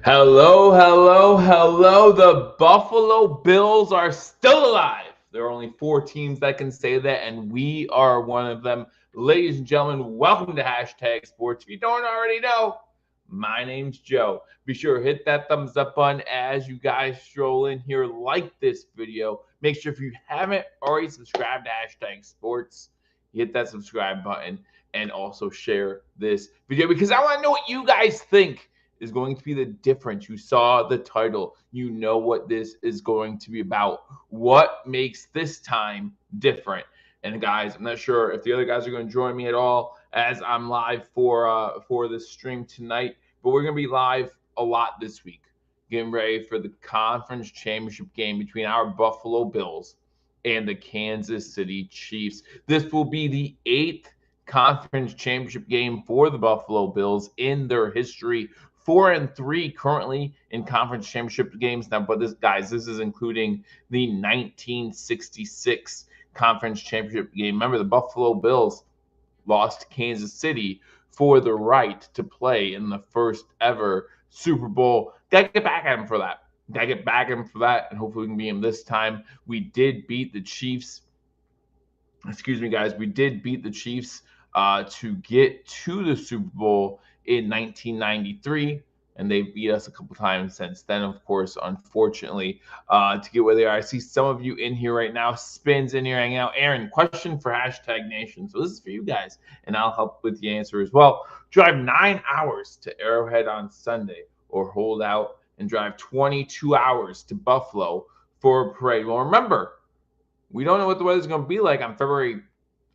Hello, hello, hello. The Buffalo Bills are still alive. There are only 4 teams that can say that, and we are one of them. Ladies and gentlemen, welcome to Hashtag Sports. If you don't already know, my name's Joe. Be sure to hit that thumbs up button as you guys stroll in here. Like this video. Make sure if you haven't already subscribed to Hashtag Sports, hit that subscribe button and also share this video because I want to know what you guys think is going to be the difference. You saw the title. You know what this is going to be about. What makes this time different? And guys, I'm not sure if the other guys are going to join me at all as I'm live for this stream tonight, but we're going to be live a lot this week, getting ready for the conference championship game between our Buffalo Bills and the Kansas City Chiefs. This will be the 8th conference championship game for the Buffalo Bills in their history. 4-3 currently in conference championship games now, but this is including the 1966 conference championship game. Remember, the Buffalo Bills lost to Kansas City for the right to play in the first ever Super Bowl. Gotta get back at him for that. And hopefully we can beat him this time. We did beat the Chiefs. Excuse me, guys. We did beat the Chiefs to get to the Super Bowl in 1993, and they beat us a couple times since then, of course, unfortunately, to get where they are. I see some of you in here right now. Spins in here hanging out. Aaron, question for Hashtag Nation. So this is for you guys, and I'll help with the answer as well. Drive 9 hours to Arrowhead on Sunday, or hold out and drive 22 hours to Buffalo for a parade. Well, remember, we don't know what the weather's going to be like on February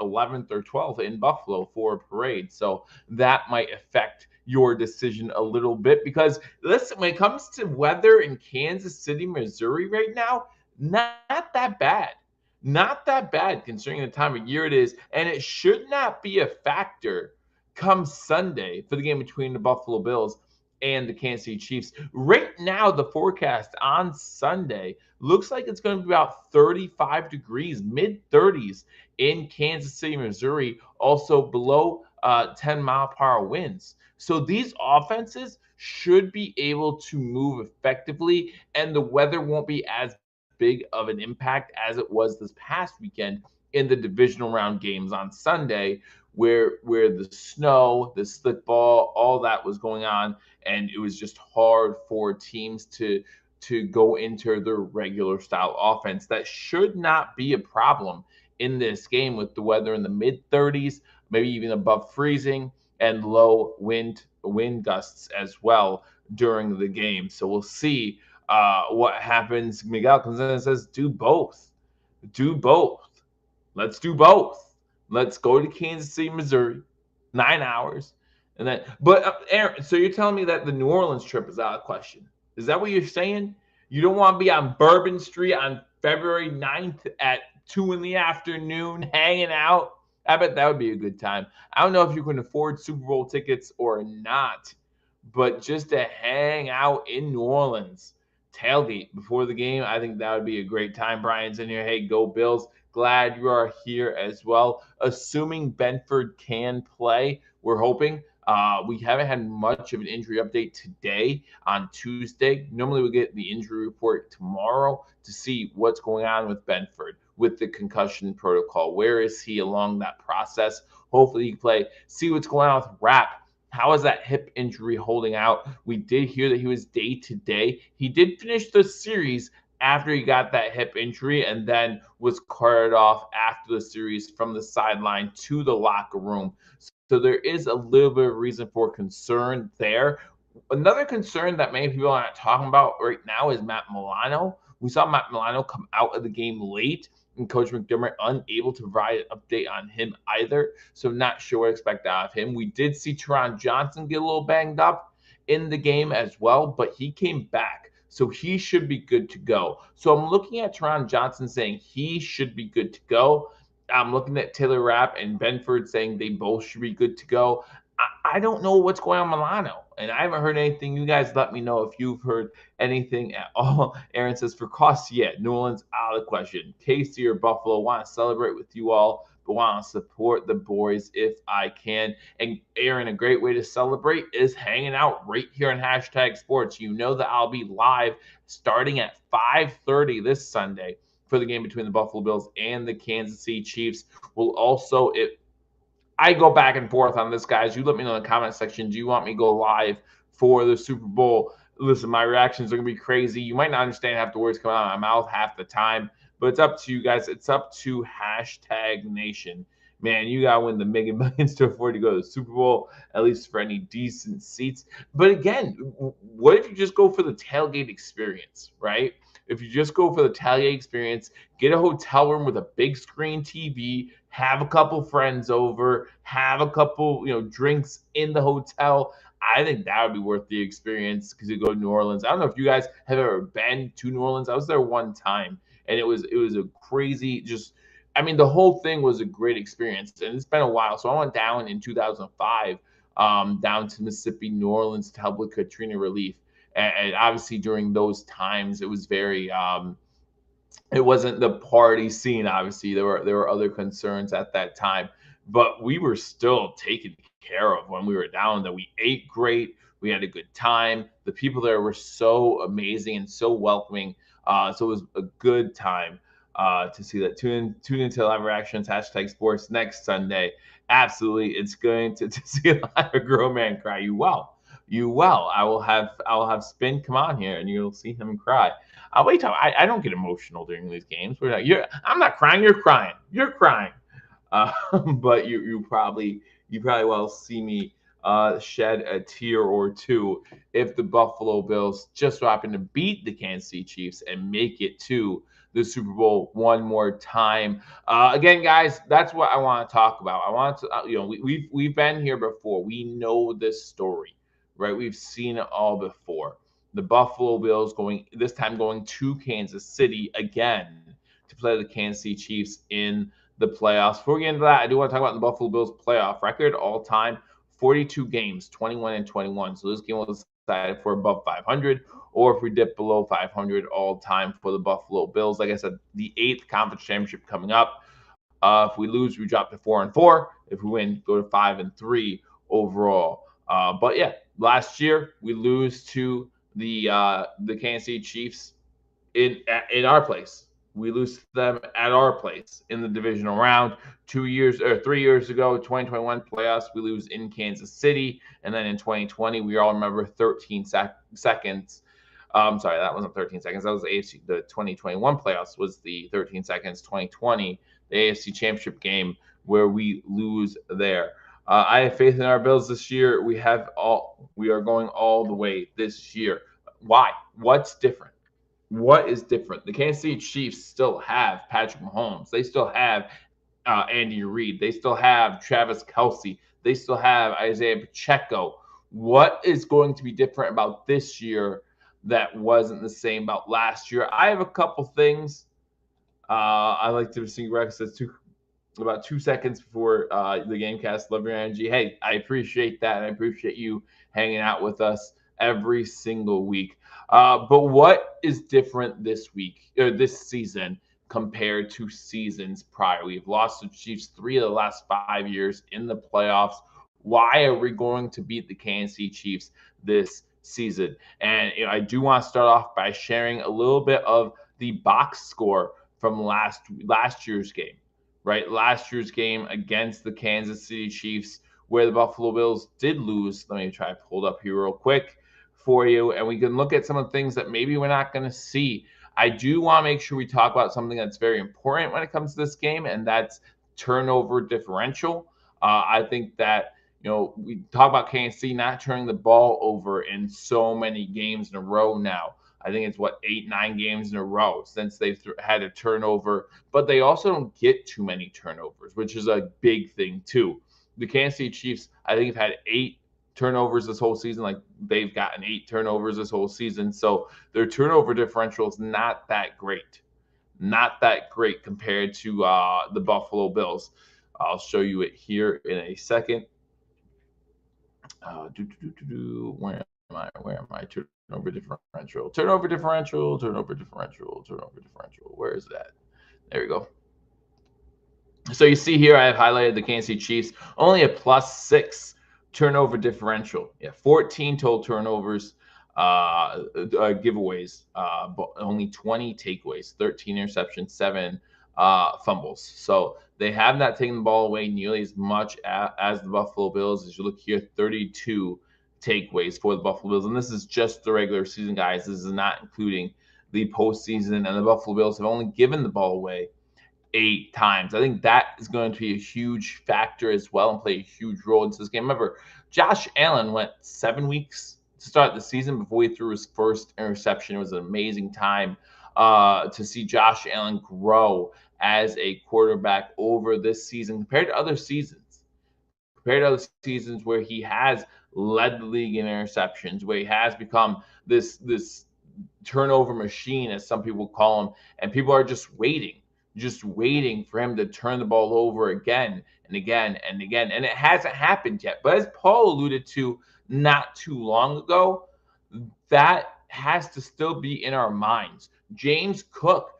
11th or 12th in Buffalo for a parade. So that might affect your decision a little bit because, listen, when it comes to weather in Kansas City, Missouri right now, not that bad. Not that bad considering the time of year it is. And it should not be a factor come Sunday for the game between the Buffalo Bills and the Kansas City Chiefs. Right now, the forecast on Sunday looks like it's going to be about 35 degrees, mid 30s in Kansas City, Missouri, also below 10-mile-per-hour winds. So these offenses should be able to move effectively, and the weather won't be as big of an impact as it was this past weekend in the divisional round games on Sunday, where the snow, the slip ball, all that was going on, and it was just hard for teams to go into their regular style offense. That should not be a problem in this game with the weather in the mid 30s, maybe even above freezing, and low wind gusts as well during the game. So we'll see what happens. Miguel comes in and says, "Do both, do both. Let's do both. Let's go to Kansas City, Missouri, 9 hours." And then, but Aaron, so you're telling me that the New Orleans trip is out of question? Is that what you're saying? You don't want to be on Bourbon Street on February 9th at 2 in the afternoon hanging out? I bet that would be a good time. I don't know if you can afford Super Bowl tickets or not, but just to hang out in New Orleans, tailgate before the game, I think that would be a great time. Brian's in here. Hey, go Bills. Glad you are here as well. Assuming Benford can play, we're hoping. We haven't had much of an injury update today on Tuesday. Normally we get the injury report tomorrow to see what's going on with Benford with the concussion protocol. Where is he along that process? Hopefully he can play. See what's going on with Rapp. How is that hip injury holding out? We did hear that he was day to day. He did finish the series after he got that hip injury and then was carted off after the series from the sideline to the locker room. So there is a little bit of reason for concern there. Another concern that many people are not talking about right now is Matt Milano. We saw Matt Milano come out of the game late, and Coach McDermott unable to provide an update on him either. So not sure what to expect out of him. We did see Teron Johnson get a little banged up in the game as well, but he came back. So he should be good to go. So I'm looking at Teron Johnson saying he should be good to go. I'm looking at Taylor Rapp and Benford saying they both should be good to go. I don't know what's going on with Milano, and I haven't heard anything. You guys let me know if you've heard anything at all. Aaron says, for costs, yeah, New Orleans out of the question. Tasty or Buffalo, want to celebrate with you all, want to support the boys if I can. And Aaron, a great way to celebrate is hanging out right here on Hashtag Sports. You know that I'll be live starting at 5:30 this Sunday for the game between the Buffalo Bills and the Kansas City Chiefs. We'll also, I go back and forth on this, guys. You let me know in the comment section. Do you want me to go live for the Super Bowl? Listen, my reactions are going to be crazy. You might not understand half the words coming out of my mouth half the time, but it's up to you guys. It's up to Hashtag Nation. Man, you got to win the mega millions to afford to go to the Super Bowl, at least for any decent seats. But again, what if you just go for the tailgate experience, right? If you just go for the tailgate experience, get a hotel room with a big screen TV, have a couple friends over, have a couple, drinks in the hotel. I think that would be worth the experience because you go to New Orleans. I don't know if you guys have ever been to New Orleans. I was there one time, and it was a crazy, the whole thing was a great experience, and it's been a while. So I went down in 2005, down to Mississippi, New Orleans to help with Katrina relief. And obviously during those times, it was very it wasn't the party scene. Obviously, there were other concerns at that time, but we were still taken care of when we were down there. We ate great. We had a good time. The people there were so amazing and so welcoming. So it was a good time to see that. Tune into live reactions, Hashtag Sports next Sunday. Absolutely, it's going to see a grown man cry. You well. I will have Spin come on here, and you'll see him cry. I'll wait till I don't get emotional during these games. I'm not crying. You're crying. You're crying. But you probably will see me shed a tear or two if the Buffalo Bills just so happen to beat the Kansas City Chiefs and make it to the Super Bowl one more time. Again, guys, that's what I want to talk about. I want to, we've been here before. We know this story, right? We've seen it all before. The Buffalo Bills going to Kansas City again to play the Kansas City Chiefs in the playoffs. Before we get into that, I do want to talk about the Buffalo Bills playoff record all time: 42 games, 21-21. So this game was decided for above 500, or if we dip below 500 all time for the Buffalo Bills. Like I said, the 8th conference championship coming up. If we lose, we drop to 4-4. If we win, go to 5-3 overall. But yeah, last year we lose to the Kansas City Chiefs in our place. We lose to them at our place in the divisional round. 3 years ago, 2021 playoffs, we lose in Kansas City, and then in 2020, we all remember 13 seconds. Sorry, that wasn't 13 seconds. That was the AFC. The 2021 playoffs was the 13 seconds. 2020, the AFC Championship game where we lose there. I have faith in our Bills this year. We are going all the way this year. Why? What's different? What is different? The Kansas City Chiefs still have Patrick Mahomes. They still have Andy Reid. They still have Travis Kelce. They still have Isaiah Pacheco. What is going to be different about this year that wasn't the same about last year? I have a couple things. I like to see Rex says about 2 seconds before the Gamecast. Love your energy. Hey, I appreciate that. And I appreciate you hanging out with us every single week. But what is different this season compared to seasons prior? We've lost the Chiefs 3 of the last 5 years in the playoffs. Why are we going to beat the Kansas City Chiefs this season? And I do want to start off by sharing a little bit of the box score from last year's game. Right, last year's game against the Kansas City Chiefs, where the Buffalo Bills did lose. Let me try to pull it up here real quick for you, and we can look at some of the things that maybe we're not going to see. I do want to make sure we talk about something that's very important when it comes to this game, and that's turnover differential. I think that we talk about Kansas City not turning the ball over in so many games in a row now. I think it's 8-9 games in a row since they've had a turnover, but they also don't get too many turnovers, which is a big thing too. The Kansas City Chiefs, I think, have had 8 turnovers this whole season. Like, they've gotten 8 turnovers this whole season. So their turnover differential is not that great compared to the Buffalo Bills. I'll show you it here in a second. Where am I? Turnover differential. Where is that? There we go. So you see here, I have highlighted the Kansas City Chiefs, only a +6 turnover differential. Yeah, 14 total turnovers, giveaways, but only 20 takeaways, 13 interceptions, 7 fumbles. So they have not taken the ball away nearly as much as the Buffalo Bills. As you look here, 32 takeaways for the Buffalo Bills. And this is just the regular season, guys. This is not including the postseason. And the Buffalo Bills have only given the ball away 8 times. I think that is going to be a huge factor as well and play a huge role into this game. Remember, Josh Allen went 7 weeks to start the season before he threw his first interception. It was an amazing time to see Josh Allen grow as a quarterback over this season compared to other seasons. Compared to other seasons where he has led the league in interceptions, where he has become this turnover machine, as some people call him, and people are just waiting for him to turn the ball over again and again and again. And it hasn't happened yet. But as Paul alluded to not too long ago, that has to still be in our minds. James Cook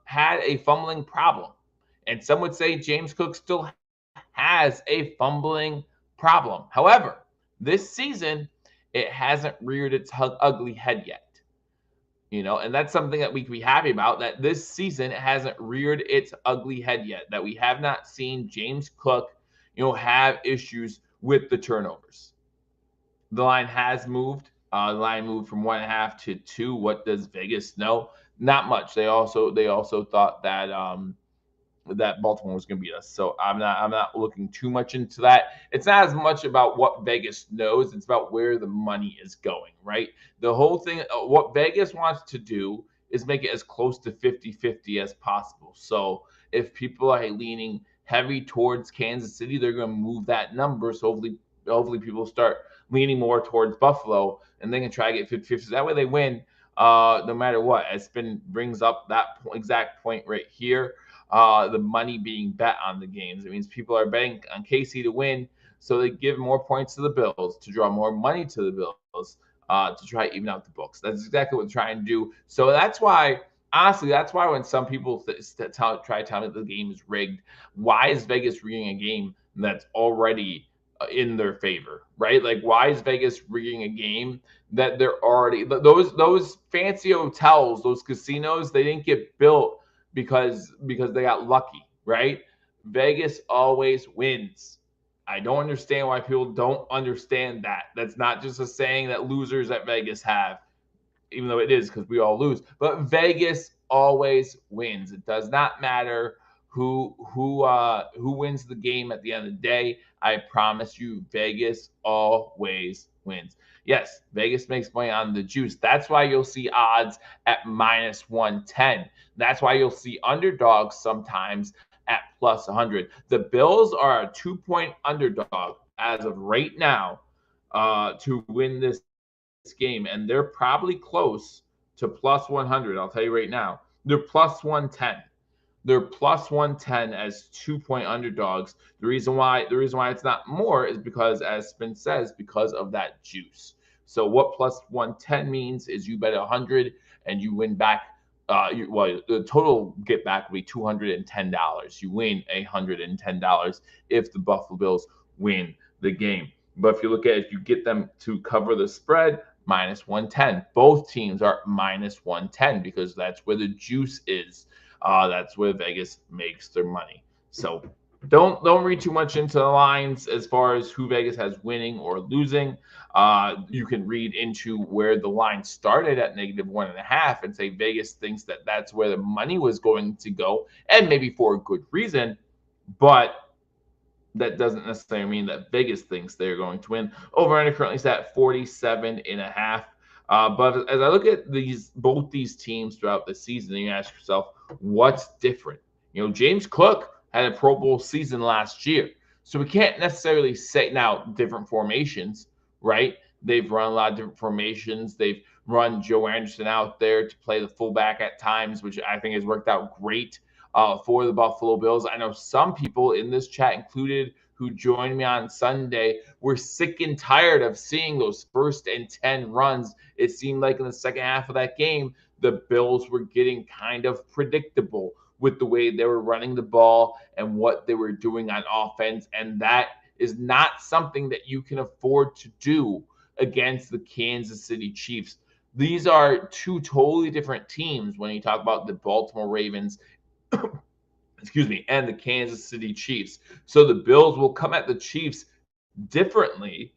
had a fumbling problem. And some would say James Cook still has a fumbling problem. However, this season, it hasn't reared its ugly head yet. And that's something that we can be happy about, that this season it hasn't reared its ugly head yet, that we have not seen James Cook, have issues with the turnovers. The line has moved. The line moved from 1.5 to 2. What does Vegas know? Not much. They also thought that Baltimore was going to beat us. So I'm not looking too much into that. It's not as much about what Vegas knows. It's about where the money is going, right? The whole thing, what Vegas wants to do is make it as close to 50-50 as possible. So if people are leaning heavy towards Kansas City, they're going to move that number. So hopefully people start leaning more towards Buffalo, and they can try to get 50-50. That way they win no matter what. Spin brings up that exact point right here. The money being bet on the games. It means people are betting on KC to win, so they give more points to the Bills to draw more money to the Bills to try to even out the books. That's exactly what they're trying to do. So that's why, honestly, when some people try to tell me the game is rigged, why is Vegas rigging a game that's already in their favor, right? Like, why is Vegas rigging a game that they're already those fancy hotels, those casinos, they didn't get built because they got lucky, right? Vegas always wins. I don't understand why people don't understand that. That's not just a saying that losers at Vegas have, even though it is, because we all lose. But Vegas always wins. It does not matter who wins the game at the end of the day. I promise you, Vegas always wins. Yes, Vegas makes money on the juice. That's why you'll see odds at -110. That's why you'll see underdogs sometimes at +100. The Bills are a 2-point underdog as of right now to win this game, and they're probably close to +100. I'll tell you right now, they're +110. They're +110 as 2-point underdogs. The reason why it's not more is because, as Spin says, because of that juice. So what +110 means is you bet 100 and you win back. The total get back will be $210. You win $110 if the Buffalo Bills win the game. But if you look at it, if you get them to cover the spread, -110. Both teams are -110 because that's where the juice is. That's where Vegas makes their money. So don't read too much into the lines as far as who Vegas has winning or losing. You can read into where the line started at -1.5 and say Vegas thinks that that's where the money was going to go, and maybe for a good reason, but that doesn't necessarily mean that Vegas thinks they're going to win. Over-under currently is at 47.5. But as I look at both these teams throughout the season, you ask yourself, what's different? James Cook had a Pro Bowl season last year, so we can't necessarily say now different formations, right? They've run a lot of different formations. They've run Joe Anderson out there to play the fullback at times, which I think has worked out great for the Buffalo Bills. I know some people in this chat included who joined me on Sunday were sick and tired of seeing those 1st and 10 runs. It seemed like in the second half of that game, the Bills were getting kind of predictable with the way they were running the ball and what they were doing on offense. And that is not something that you can afford to do against the Kansas City Chiefs. These are two totally different teams when you talk about the Baltimore Ravens, excuse me, and the Kansas City Chiefs. So the Bills will come at the Chiefs differently,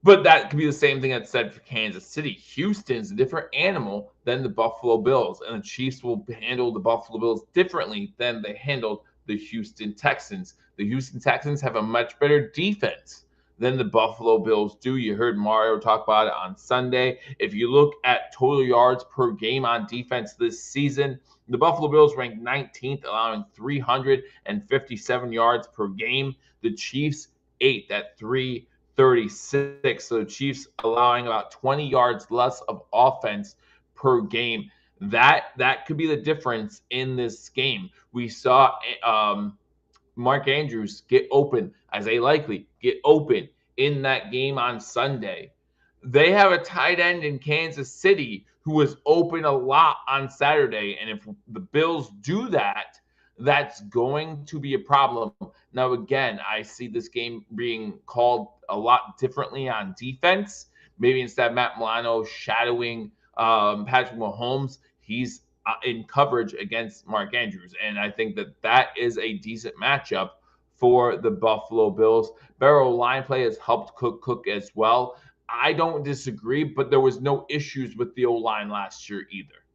but that could be the same thing that's said for Kansas City. Houston's a different animal than the Buffalo Bills, and the Chiefs will handle the Buffalo Bills differently than they handled the Houston Texans. The Houston Texans have a much better defense than the Buffalo Bills do. You heard Mario talk about it on Sunday. If you look at total yards per game on defense this season, the Buffalo Bills ranked 19th, allowing 357 yards per game. The Chiefs 8th at 336. So the Chiefs allowing about 20 yards less of offense per game. That could be the difference in this game. We saw Mark Andrews get open, Isaiah Likely get open in that game on Sunday. They have a tight end in Kansas City who was open a lot on Saturday. And if the Bills do that, that's going to be a problem. Now, again, I see this game being called a lot differently on defense. Maybe instead of Matt Milano shadowing Patrick Mahomes, he's in coverage against Mark Andrews. And I think that is a decent matchup for the Buffalo Bills. Barrow line play has helped Cook as well. I don't disagree, but there was no issues with the O-line last year either,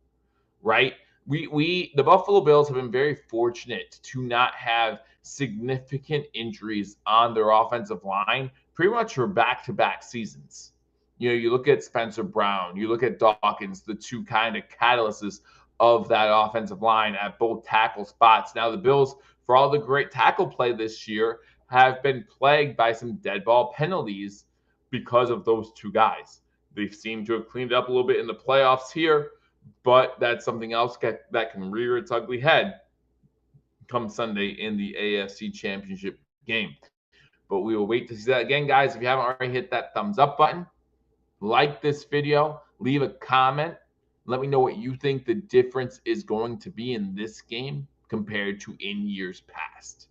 right? The Buffalo Bills have been very fortunate to not have significant injuries on their offensive line pretty much for back-to-back seasons. You know, you look at Spencer Brown, you look at Dawkins, the two kind of catalysts of that offensive line at both tackle spots. Now, the Bills, for all the great tackle play this year, have been plagued by some dead ball penalties because of those two guys. They seem to have cleaned up a little bit in the playoffs here, but that's something else that can rear its ugly head come Sunday in the AFC Championship game. But we will wait to see that again, guys. If you haven't already hit that thumbs up button, like this video, leave a comment. Let me know what you think the difference is going to be in this game compared to in years past.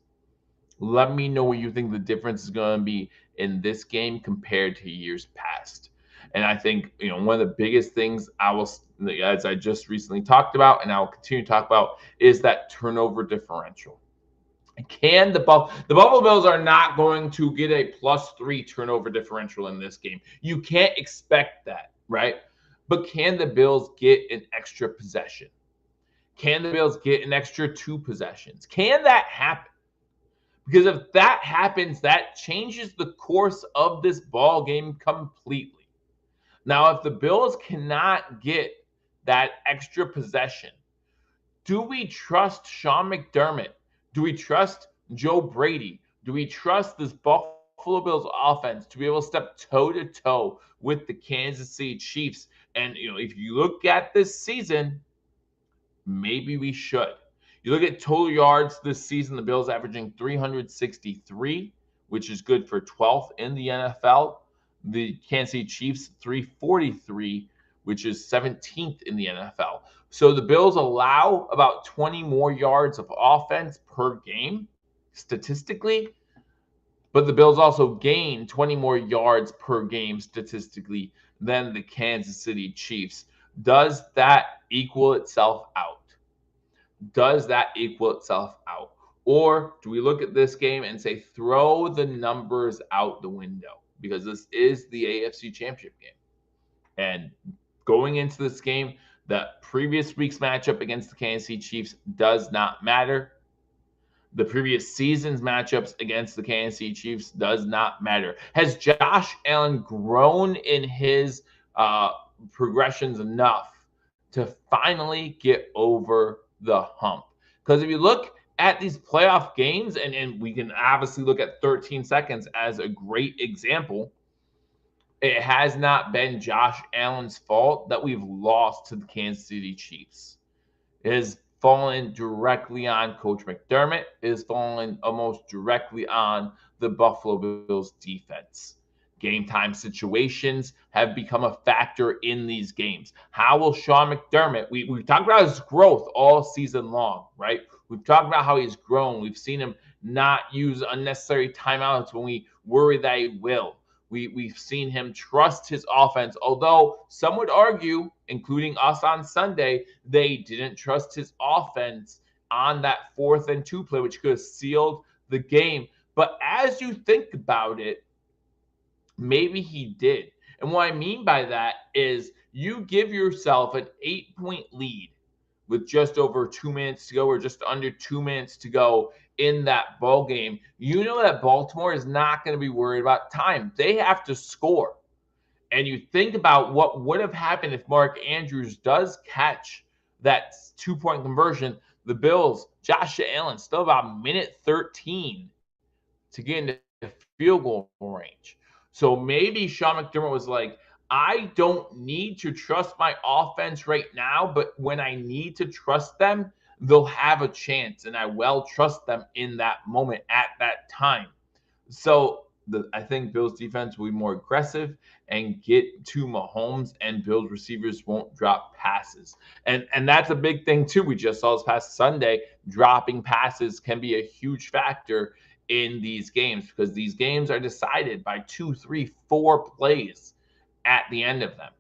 Let me know what you think the difference is going to be in this game compared to years past. And I think, you know, one of the biggest things as I just recently talked about, and I will continue to talk about, is that turnover differential. Can the Buffalo Bills are not going to get a +3 turnover differential in this game. You can't expect that, right? But can the Bills get an extra possession? Can the Bills get an extra 2 possessions? Can that happen? Because if that happens, that changes the course of this ball game completely. Now, if the Bills cannot get that extra possession, do we trust Sean McDermott? Do we trust Joe Brady? Do we trust this Buffalo Bills offense to be able to step toe-to-toe with the Kansas City Chiefs? And, you know, if you look at this season, maybe we should. You look at total yards this season, the Bills averaging 363, which is good for 12th in the NFL. The Kansas City Chiefs, 343, which is 17th in the NFL. So the Bills allow about 20 more yards of offense per game, statistically. But the Bills also gain 20 more yards per game, statistically, than the Kansas City Chiefs. Does that equal itself out? Does that equal itself out? Or do we look at this game and say, throw the numbers out the window? Because this is the AFC Championship game. And going into this game, the previous week's matchup against the Kansas City Chiefs does not matter. The previous season's matchups against the Kansas City Chiefs does not matter. Has Josh Allen grown in his progressions enough to finally get over the hump? Because if you look at these playoff games, and we can obviously look at 13 seconds as a great example, it has not been Josh Allen's fault that we've lost to the Kansas City Chiefs. It has fallen directly on Coach McDermott. It has fallen almost directly on the Buffalo Bills defense. Game time situations have become a factor in these games. How will Sean McDermott, we've talked about his growth all season long, right? We've talked about how he's grown. We've seen him not use unnecessary timeouts when we worry that he will. We've seen him trust his offense, although some would argue, including us on Sunday, they didn't trust his offense on that 4th and 2 play, which could have sealed the game. But as you think about it, maybe he did. And what I mean by that is you give yourself an 8-point lead with just over 2 minutes to go, or just under 2 minutes to go in that ball game. You know that Baltimore is not going to be worried about time. They have to score. And you think about what would have happened if Mark Andrews does catch that 2-point conversion. The Bills, Josh Allen, still about minute 13 to get into field goal range. So maybe Sean McDermott was like, I don't need to trust my offense right now, but when I need to trust them, they'll have a chance, and I will trust them in that moment at that time. So I think Bills defense will be more aggressive and get to Mahomes, and Bills receivers won't drop passes. And that's a big thing too. We just saw this past Sunday, dropping passes can be a huge factor in these games, because these games are decided by 2, 3, 4 plays at the end of them.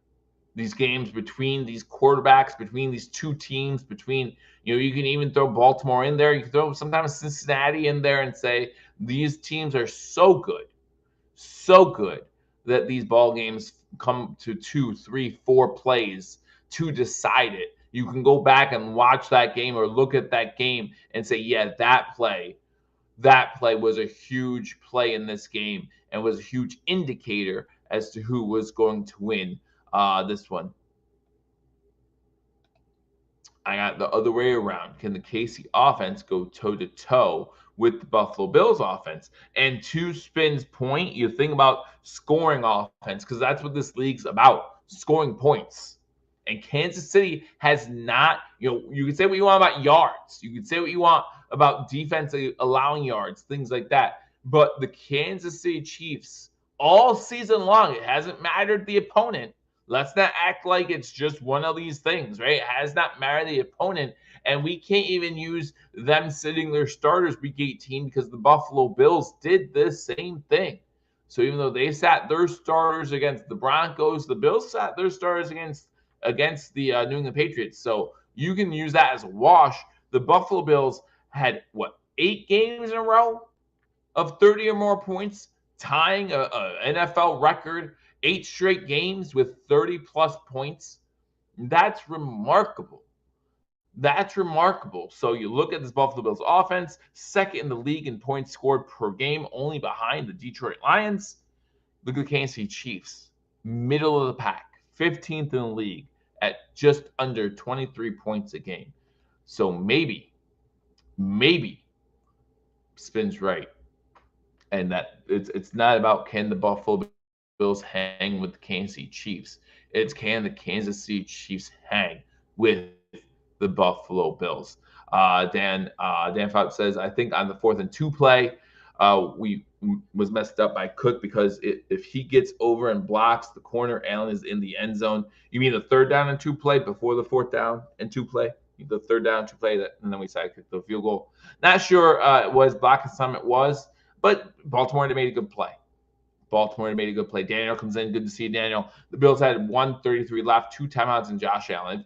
These games between these quarterbacks, between these two teams, between, you can even throw Baltimore in there. You can throw sometimes Cincinnati in there and say these teams are so good that these ball games come to 2, 3, 4 plays to decide it. You can go back and watch that game or look at that game and say, yeah, that play was a huge play in this game and was a huge indicator as to who was going to win this one. I got the other way around. Can the KC offense go toe-to-toe with the Buffalo Bills offense? And to Spin's point, you think about scoring offense, because that's what this league's about, scoring points. And Kansas City has not, you can say what you want about yards. You can say what you want about defense allowing yards, things like that. But the Kansas City Chiefs, all season long, it hasn't mattered the opponent. Let's not act like it's just one of these things, right? It has not mattered the opponent. And we can't even use them sitting their starters week 18, because the Buffalo Bills did this same thing. So even though they sat their starters against the Broncos, the Bills sat their starters against the New England Patriots. So you can use that as a wash. The Buffalo Bills had, 8 games in a row of 30 or more points, tying a NFL record, 8 straight games with 30-plus points. That's remarkable. That's remarkable. So you look at this Buffalo Bills offense, second in the league in points scored per game, only behind the Detroit Lions. Look at the Kansas City Chiefs, middle of the pack, 15th in the league at just under 23 points a game. So maybe Spin's right, and that it's not about can the Buffalo Bills hang with the Kansas City Chiefs. It's can the Kansas City Chiefs hang with the Buffalo Bills. Dan Fouts says, I think on the 4th and 2 play, we was messed up by Cook, because if he gets over and blocks the corner, Allen is in the end zone. You mean the 3rd down and 2 play before the 4th down and 2 play? The 3rd down and 2 play, and then we side kick the field goal. Not sure it was block assignment was, but Baltimore had made a good play. Daniel comes in. Good to see Daniel. The Bills had 1:33 left, 2 timeouts, and Josh Allen.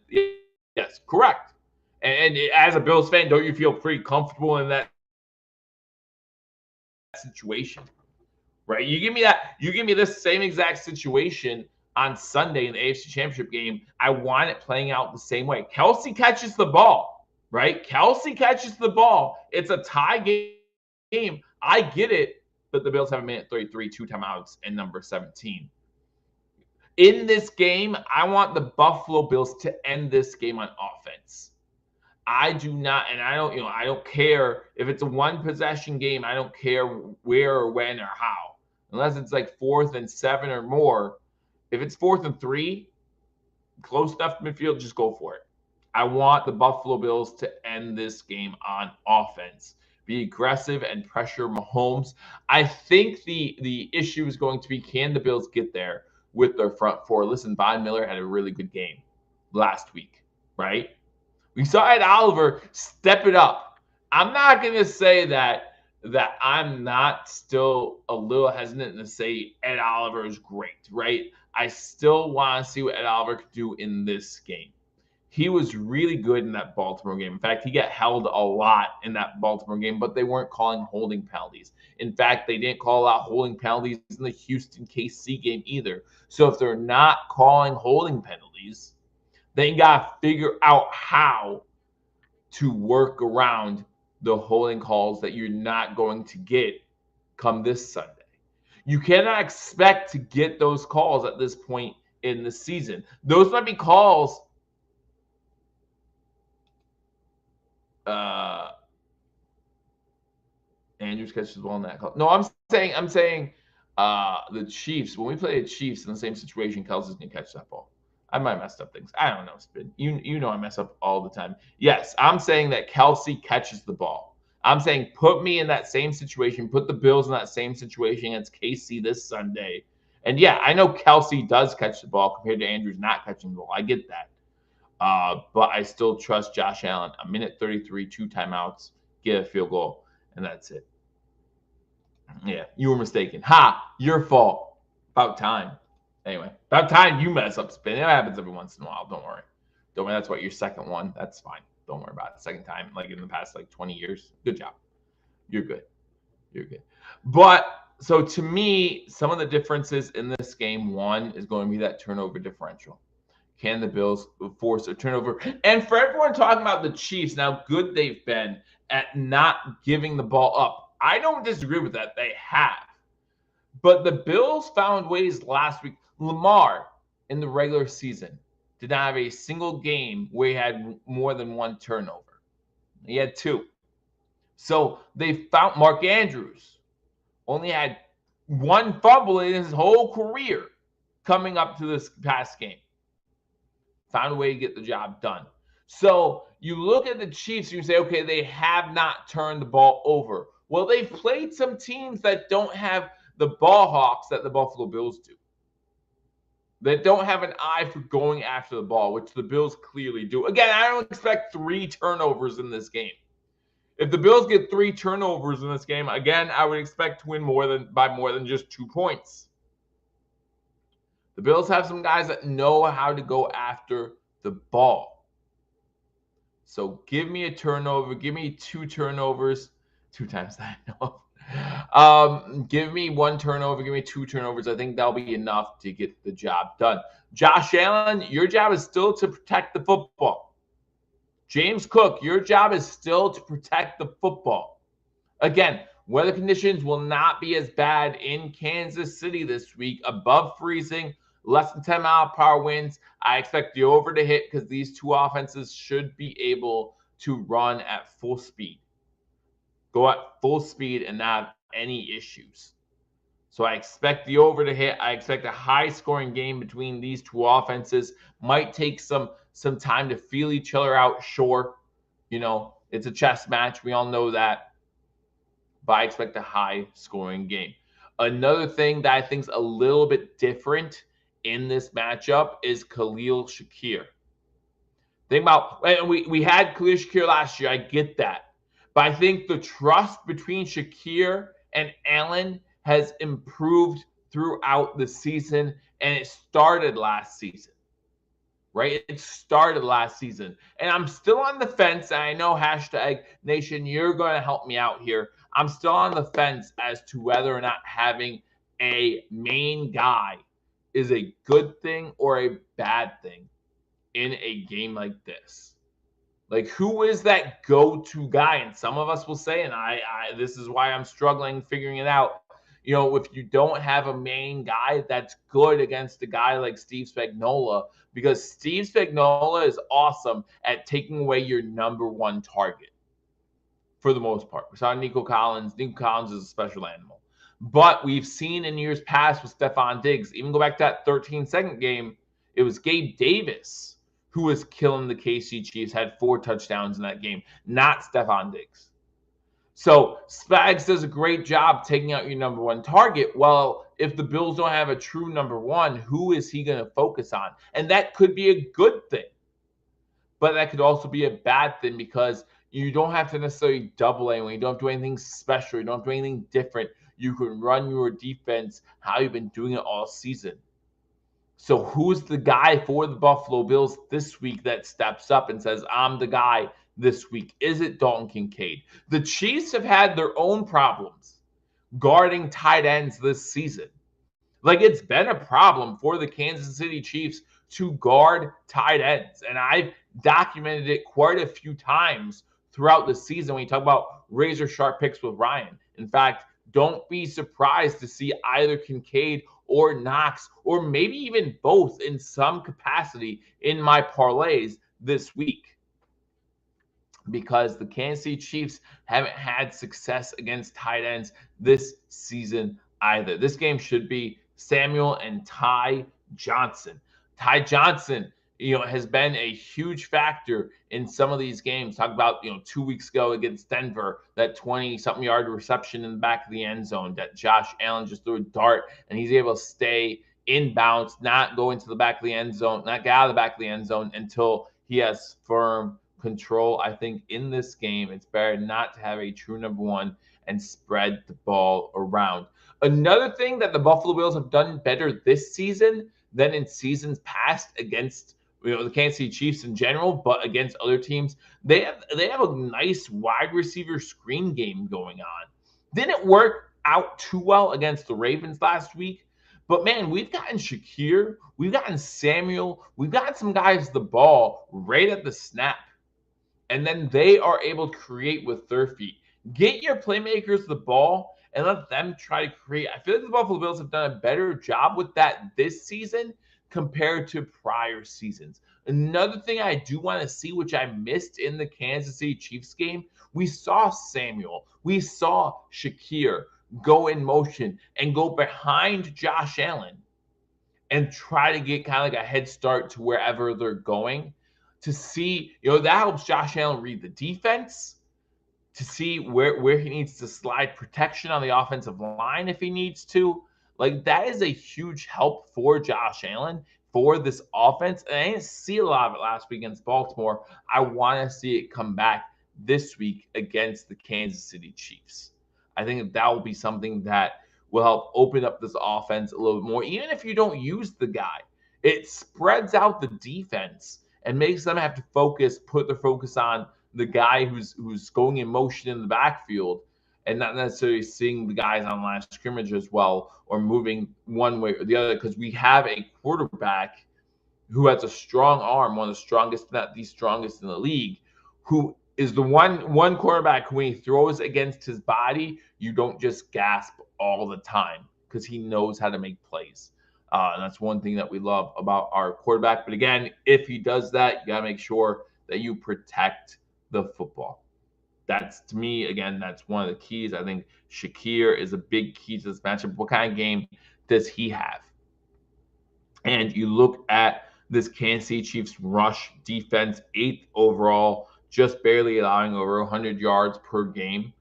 Yes, correct. And as a Bills fan, don't you feel pretty comfortable in that situation, right? You give me this same exact situation on Sunday in the AFC Championship game. I want it playing out the same way. Kelsey catches the ball, right? It's a tie game. I get it. But the Bills have a minute 33, 2 timeouts, and number 17. In this game, I want the Buffalo Bills to end this game on offense. I do not, and I don't care if it's a 1 possession game. I don't care where or when or how, unless it's like 4th and 7 or more. If it's 4th and 3, close enough to midfield, just go for it. I want the Buffalo Bills to end this game on offense, be aggressive and pressure Mahomes. I think the issue is going to be, can the Bills get there with their front four? Listen, Von Miller had a really good game last week, right? We saw Ed Oliver step it up. I'm not going to say that I'm not still a little hesitant to say Ed Oliver is great, right? I still want to see what Ed Oliver could do in this game. He was really good in that Baltimore game. In fact, he got held a lot in that Baltimore game, but they weren't calling holding penalties. In fact, they didn't call out holding penalties in the Houston KC game either. So if they're not calling holding penalties, they got to figure out how to work around the holding calls that you're not going to get come this Sunday. You cannot expect to get those calls at this point in the season. Those might be calls Andrews catches the ball in that call. No, I'm saying the Chiefs, when we play the Chiefs in the same situation, Kelsey's gonna catch that ball. I might have messed up things. I don't know, Spin. You know I mess up all the time. Yes, I'm saying that Kelsey catches the ball. I'm saying put me in that same situation, put the Bills in that same situation against KC this Sunday. And yeah, I know Kelsey does catch the ball compared to Andrews not catching the ball. I get that. But I still trust Josh Allen. A minute 33, 2 timeouts, get a field goal, and that's it. Yeah, you were mistaken. Ha! Your fault. About time. Anyway, about time you mess up, Spin. It happens every once in a while. Don't worry. Don't worry. That's what your second one. That's fine. Don't worry about it. Second time, like in the past, 20 years. Good job. You're good. You're good. But so to me, some of the differences in this game, one is going to be that turnover differential. Can the Bills force a turnover? And for everyone talking about the Chiefs, how good they've been at not giving the ball up, I don't disagree with that. They have. But the Bills found ways last week. Lamar, in the regular season, did not have a single game where he had more than one turnover. He had 2. So they found Mark Andrews only had 1 fumble in his whole career coming up to this past game. Found a way to get the job done. So you look at the Chiefs and you say, okay, they have not turned the ball over. Well, they've played some teams that don't have the ball hawks that the Buffalo Bills do. That don't have an eye for going after the ball, which the Bills clearly do. Again, I don't expect 3 turnovers in this game. If the Bills get 3 turnovers in this game, again, I would expect to win by more than just 2 points. The Bills have some guys that know how to go after the ball. So give me a turnover. Give me 2 turnovers. 2 times that I know of. Give me 1 turnover. Give me 2 turnovers. I think that'll be enough to get the job done. Josh Allen, your job is still to protect the football. James Cook, your job is still to protect the football. Again, weather conditions will not be as bad in Kansas City this week. Above freezing, less than 10-mile-per-hour winds. I expect the over to hit because these 2 offenses should be able to run at full speed. Go at full speed and not have any issues. So I expect the over to hit. I expect a high-scoring game between these 2 offenses. Might take some time to feel each other out, sure. It's a chess match. We all know that. But I expect a high-scoring game. Another thing that I think is a little bit different in this matchup is Khalil Shakir. Think about, and we had Khalil Shakir last year. I get that. But I think the trust between Shakir and Allen has improved throughout the season, and it started last season, right? It started last season. And I'm still on the fence. And I know #Nation, you're going to help me out here. I'm still on the fence as to whether or not having a main guy is a good thing or a bad thing in a game like this. Like, who is that go-to guy? And some of us will say, and I this is why I'm struggling figuring it out. If you don't have a main guy that's good against a guy like Steve Spagnuolo, because Steve Spagnuolo is awesome at taking away your number 1 target for the most part. We saw Nico Collins. Nico Collins is a special animal. But we've seen in years past with Stephon Diggs, even go back to that 13-second game, it was Gabe Davis who was killing the KC Chiefs, had 4 touchdowns in that game, not Stephon Diggs. So Spags does a great job taking out your number one target. Well, if the Bills don't have a true number one, who is he going to focus on? And that could be a good thing, but that could also be a bad thing because you don't have to necessarily double A when you don't do anything special, you don't do anything different. You can run your defense how you've been doing it all season. So who's the guy for the Buffalo Bills this week that steps up and says, I'm the guy this week? Is it Dalton Kincaid? The Chiefs have had their own problems guarding tight ends this season. Like, it's been a problem for the Kansas City Chiefs to guard tight ends. And I've documented it quite a few times throughout the season when you talk about razor sharp picks with Ryan. In fact, don't be surprised to see either Kincaid or Knox, or maybe even both in some capacity in my parlays this week, because the Kansas City Chiefs haven't had success against tight ends this season either. This game should be Samuel and Ty Johnson. Ty Johnson, has been a huge factor in some of these games. Talk about, 2 weeks ago against Denver, that 20-something yard reception in the back of the end zone that Josh Allen just threw a dart, and he's able to stay inbounds, not go into the back of the end zone, not get out of the back of the end zone until he has firm control. I think in this game, it's better not to have a true number one and spread the ball around. Another thing that the Buffalo Bills have done better this season than in seasons past against the Kansas City Chiefs in general, but against other teams, they have a nice wide receiver screen game going on. Didn't work out too well against the Ravens last week, but man, we've gotten Shakir, we've gotten Samuel, we've gotten some guys the ball right at the snap, and then they are able to create with their feet. Get your playmakers the ball and let them try to create. I feel like the Buffalo Bills have done a better job with that this season compared to prior seasons. Another thing I do want to see, which I missed in the Kansas City Chiefs game, we saw Samuel, we saw Shakir go in motion and go behind Josh Allen and try to get kind of like a head start to wherever they're going, to see, that helps Josh Allen read the defense, to see where he needs to slide protection on the offensive line if he needs to. Like, that is a huge help for Josh Allen for this offense. And I didn't see a lot of it last week against Baltimore. I want to see it come back this week against the Kansas City Chiefs. I think that will be something that will help open up this offense a little bit more. Even if you don't use the guy, it spreads out the defense and makes them have to put their focus on the guy who's going in motion in the backfield and not necessarily seeing the guys on line of scrimmage as well, or moving one way or the other, because we have a quarterback who has a strong arm, one of the strongest, if not the strongest in the league, who is the one quarterback who, when he throws against his body, you don't just gasp all the time, because he knows how to make plays. And that's one thing that we love about our quarterback. But again, if he does that, you got to make sure that you protect the football. That's, to me, again, that's one of the keys. I think Shakir is a big key to this matchup. What kind of game does he have? And you look at this Kansas City Chiefs rush defense, 8th overall, just barely allowing over 100 yards per game.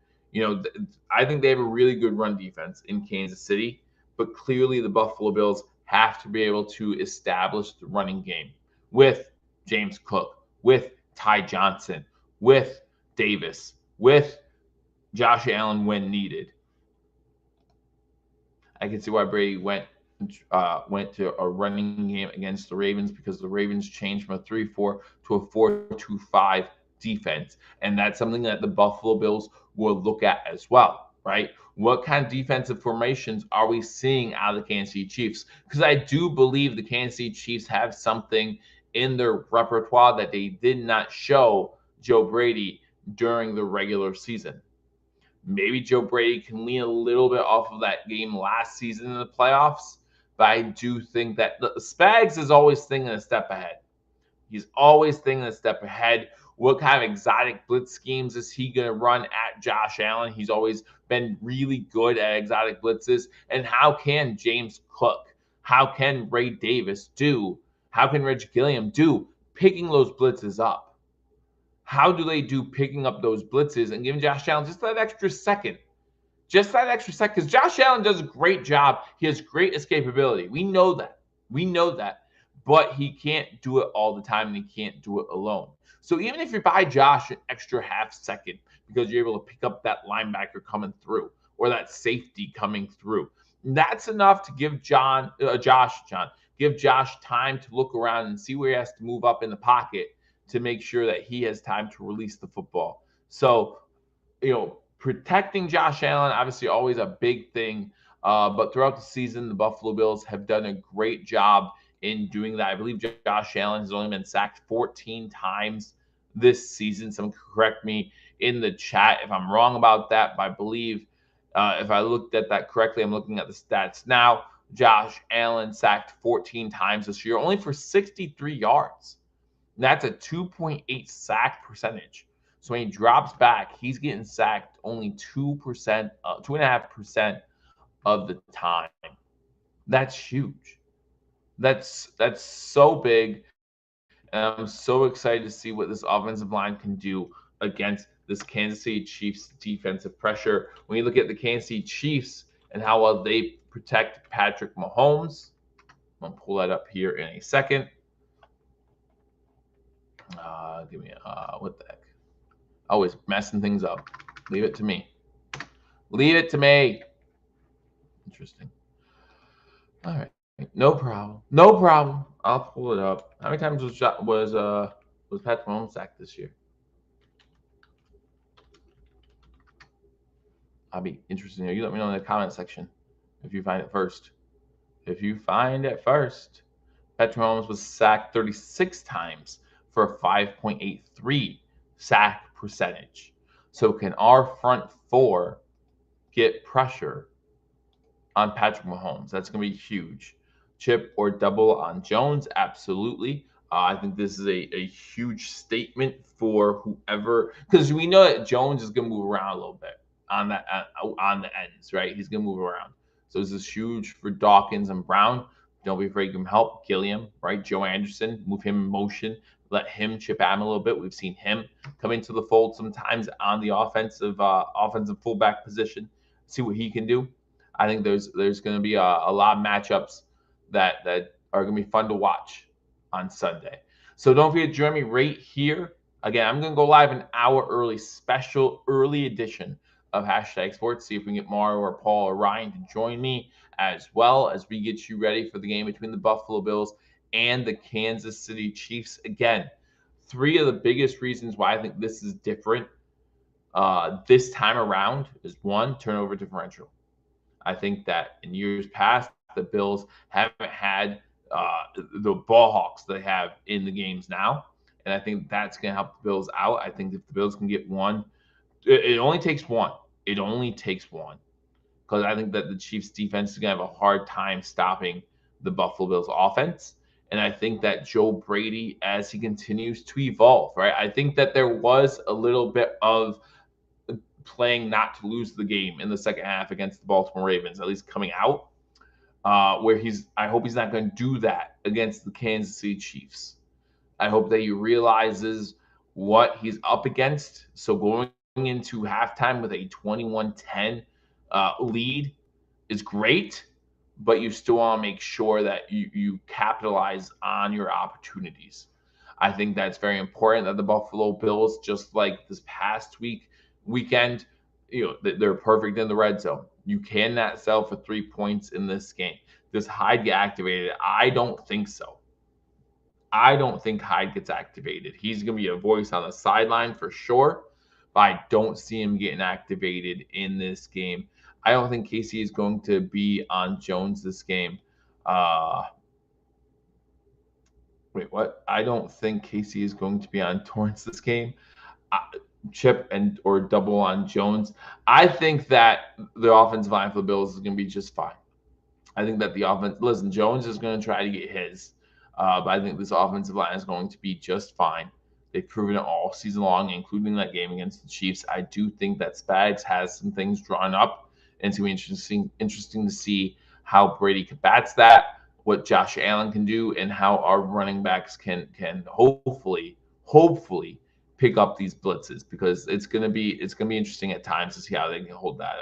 I think they have a really good run defense in Kansas City, but clearly the Buffalo Bills have to be able to establish the running game with James Cook, with Ty Johnson, with Davis, with Josh Allen when needed. I can see why Brady went to a running game against the Ravens, because the Ravens changed from a 3-4 to a 4-2-5 defense. And that's something that the Buffalo Bills will look at as well, right? What kind of defensive formations are we seeing out of the Kansas City Chiefs? Because I do believe the Kansas City Chiefs have something in their repertoire that they did not show Joe Brady during the regular season. Maybe Joe Brady can lean a little bit off of that game last season in the playoffs, but I do think that Spags is always thinking a step ahead. He's always thinking a step ahead. What kind of exotic blitz schemes is he going to run at Josh Allen? He's always been really good at exotic blitzes. And how can James Cook, how can Ray Davis do, how can Rich Gilliam do picking those blitzes up? How do they do picking up those blitzes and giving Josh Allen just that extra second? Just that extra second, because Josh Allen does a great job. He has great escapability. We know that. We know that. But he can't do it all the time, and he can't do it alone. So even if you buy Josh an extra half second because you're able to pick up that linebacker coming through or that safety coming through, that's enough to give give Josh time to look around and see where he has to move up in the pocket to make sure that he has time to release the football. So, protecting Josh Allen, obviously always a big thing. But throughout the season, the Buffalo Bills have done a great job in doing that. I believe Josh Allen has only been sacked 14 times this season. Someone correct me in the chat if I'm wrong about that. But I believe if I looked at that correctly, I'm looking at the stats now. Josh Allen sacked 14 times this year, only for 63 yards. That's a 2.8 sack percentage. So when he drops back, he's getting sacked only 2.5% of the time. That's huge. That's so big. And I'm so excited to see what this offensive line can do against this Kansas City Chiefs defensive pressure. When you look at the Kansas City Chiefs and how well they protect Patrick Mahomes, I'm going to pull that up here in a second. Give me what the heck? Always messing things up. Leave it to me. Leave it to me. Interesting. All right. No problem. No problem. I'll pull it up. How many times was Patrick Mahomes sacked this year? I'll be interested. You let me know in the comment section if you find it first. If you find it first, Patrick Mahomes was sacked 36 times for a 5.83 sack percentage. So can our front four get pressure on Patrick Mahomes? That's going to be huge. Chip or double on Jones? Absolutely. I think this is a huge statement for whoever, because we know that Jones is going to move around a little bit on the ends, right? He's going to move around. So this is huge for Dawkins and Brown. Don't be afraid to give him help. Gilliam, right? Joe Anderson, move him in motion. Let him chip at him a little bit. We've seen him come into the fold sometimes on the offensive fullback position. See what he can do. I think there's going to be a lot of matchups that are going to be fun to watch on Sunday. So don't forget to join me right here. Again, I'm going to go live an hour early, special early edition of Hashtag Sports. See if we can get Mario or Paul or Ryan to join me as well as we get you ready for the game between the Buffalo Bills and the Kansas City Chiefs. Again, three of the biggest reasons why I think this is different this time around is one, turnover differential. I think that in years past, the Bills haven't had the ball hawks they have in the games now. And I think that's going to help the Bills out. I think if the Bills can get one, it only takes one. It only takes one. Because I think that the Chiefs defense is going to have a hard time stopping the Buffalo Bills offense. And I think that Joe Brady, as he continues to evolve, right? I think that there was a little bit of playing not to lose the game in the second half against the Baltimore Ravens, at least coming out, where I hope he's not going to do that against the Kansas City Chiefs. I hope that he realizes what he's up against. So going into halftime with a 21-10 lead is great, but you still want to make sure that you capitalize on your opportunities. I think that's very important that the Buffalo Bills, just like this past weekend, they're perfect in the red zone. You cannot sell for 3 points in this game. Does Hyde get activated? I don't think so. I don't think Hyde gets activated. He's going to be a voice on the sideline for sure, but I don't see him getting activated in this game. I don't think Casey is going to be on Jones this game. Wait, what? I don't think Casey is going to be on Torrance this game. Chip or double on Jones. I think that the offensive line for the Bills is going to be just fine. I think that the offense, listen, Jones is going to try to get his, but I think this offensive line is going to be just fine. They've proven it all season long, including that game against the Chiefs. I do think that Spags has some things drawn up, and it's going to be interesting to see how Brady combats that, what Josh Allen can do, and how our running backs can hopefully pick up these blitzes, because it's gonna be interesting at times to see how they can hold that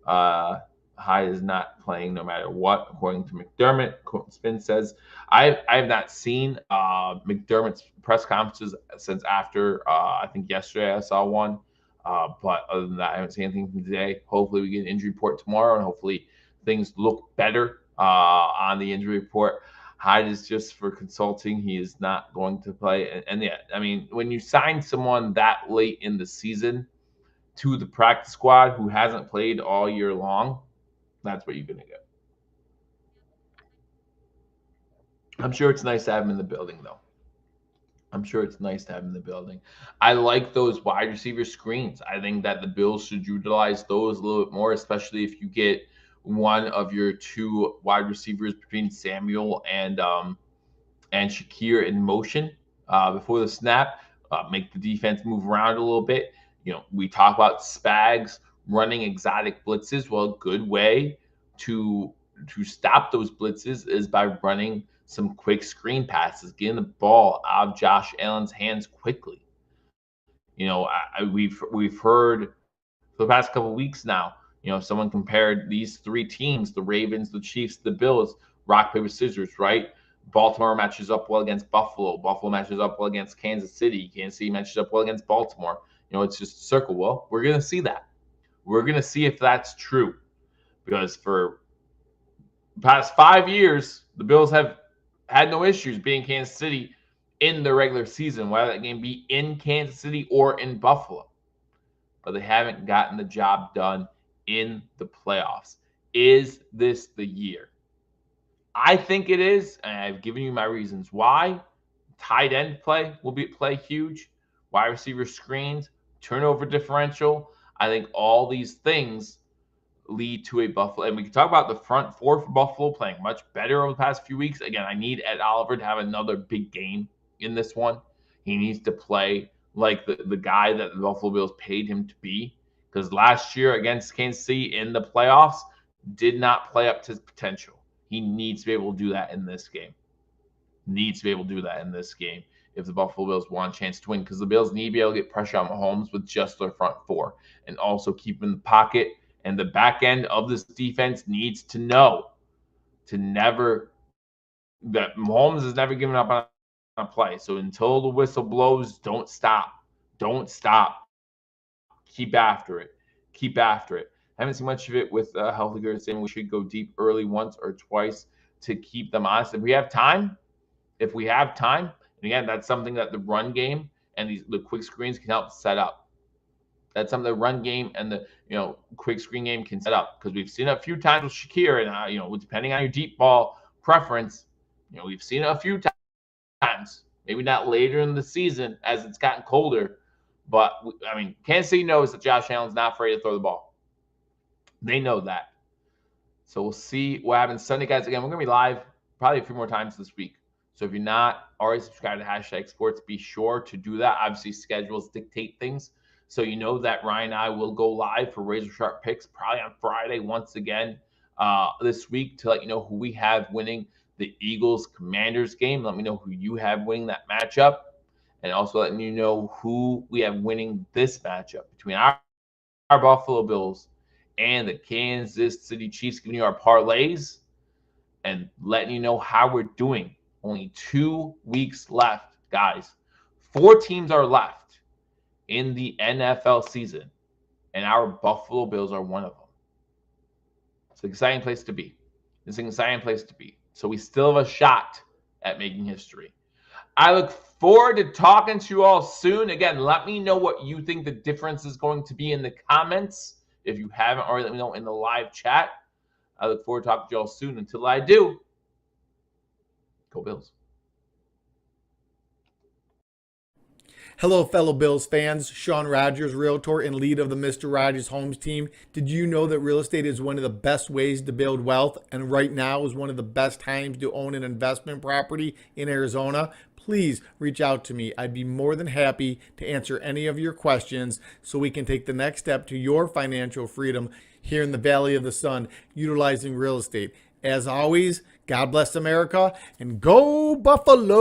up. Hyde is not playing no matter what, according to McDermott. Spin says, I have not seen McDermott's press conferences since after I think yesterday I saw one. But other than that, I haven't seen anything from today. Hopefully we get an injury report tomorrow, and hopefully things look better on the injury report. Hyde is just for consulting. He is not going to play. And yeah, I mean, when you sign someone that late in the season to the practice squad who hasn't played all year long, that's what you're going to get. I'm sure it's nice to have him in the building, though. I'm sure it's nice to have him in the building. I like those wide receiver screens. I think that the Bills should utilize those a little bit more, especially if you get one of your two wide receivers between Samuel and Shakir in motion before the snap. Make the defense move around a little bit. You know, we talk about Spags running exotic blitzes. Well, a good way to stop those blitzes is by running some quick screen passes, getting the ball out of Josh Allen's hands quickly. You know, we've heard for the past couple of weeks now, you know, someone compared these three teams, the Ravens, the Chiefs, the Bills, rock, paper, scissors, right? Baltimore matches up well against Buffalo. Buffalo matches up well against Kansas City. Kansas City matches up well against Baltimore. You know, it's just a circle. Well, we're going to see that. We're going to see if that's true. Because for the past 5 years, the Bills have had no issues beating Kansas City in the regular season, whether that game be in Kansas City or in Buffalo. But they haven't gotten the job done in the playoffs. Is this the year? I think it is, and I've given you my reasons why. Tight end play will play huge. Wide receiver screens, turnover differential. I think all these things lead to a Buffalo. And we can talk about the front four for Buffalo playing much better over the past few weeks. Again, I need Ed Oliver to have another big game in this one. He needs to play like the guy that the Buffalo Bills paid him to be. Because last year against Kansas City in the playoffs, did not play up to his potential. He needs to be able to do that in this game. If the Buffalo Bills want a chance to win, because the Bills need to be able to get pressure on Mahomes with just their front four, and also keep in the pocket. And the back end of this defense needs to know that Mahomes is never giving up on a play. So until the whistle blows, don't stop. Keep after it. Haven't seen much of it with Healthy Girls saying we should go deep early once or twice to keep them honest. If we have time, and again, that's something that the run game and the quick screens can help set up. That's something the run game and the quick screen game can set up, because we've seen it a few times with Shakir, and depending on your deep ball preference, we've seen it a few times. Maybe not later in the season as it's gotten colder, but Kansas City knows that Josh Allen's not afraid to throw the ball. They know that. So we'll see what happens Sunday, guys. Again, we're going to be live probably a few more times this week. So if you're not already subscribed to Hashtag Sports, be sure to do that. Obviously, schedules dictate things. So you know that Ryan and I will go live for Razor Sharp Picks probably on Friday once again this week to let you know who we have winning the Eagles-Commanders game. Let me know who you have winning that matchup. And also letting you know who we have winning this matchup between our Buffalo Bills and the Kansas City Chiefs, giving you our parlays and letting you know how we're doing. Only 2 weeks left, guys. 4 teams are left in the NFL season, and our Buffalo Bills are one of them. It's an exciting place to be. So we still have a shot at making history. I look forward to talking to you all soon. Again, let me know what you think the difference is going to be in the comments. If you haven't already, let me know in the live chat. I look forward to talking to you all soon. Until I do, go Bills. Hello, fellow Bills fans. Sean Rogers, Realtor and lead of the Mr. Rogers Homes team. Did you know that real estate is one of the best ways to build wealth, and right now is one of the best times to own an investment property in Arizona? Please reach out to me. I'd be more than happy to answer any of your questions so we can take the next step to your financial freedom here in the Valley of the Sun, utilizing real estate. As always, God bless America and go Buffalo!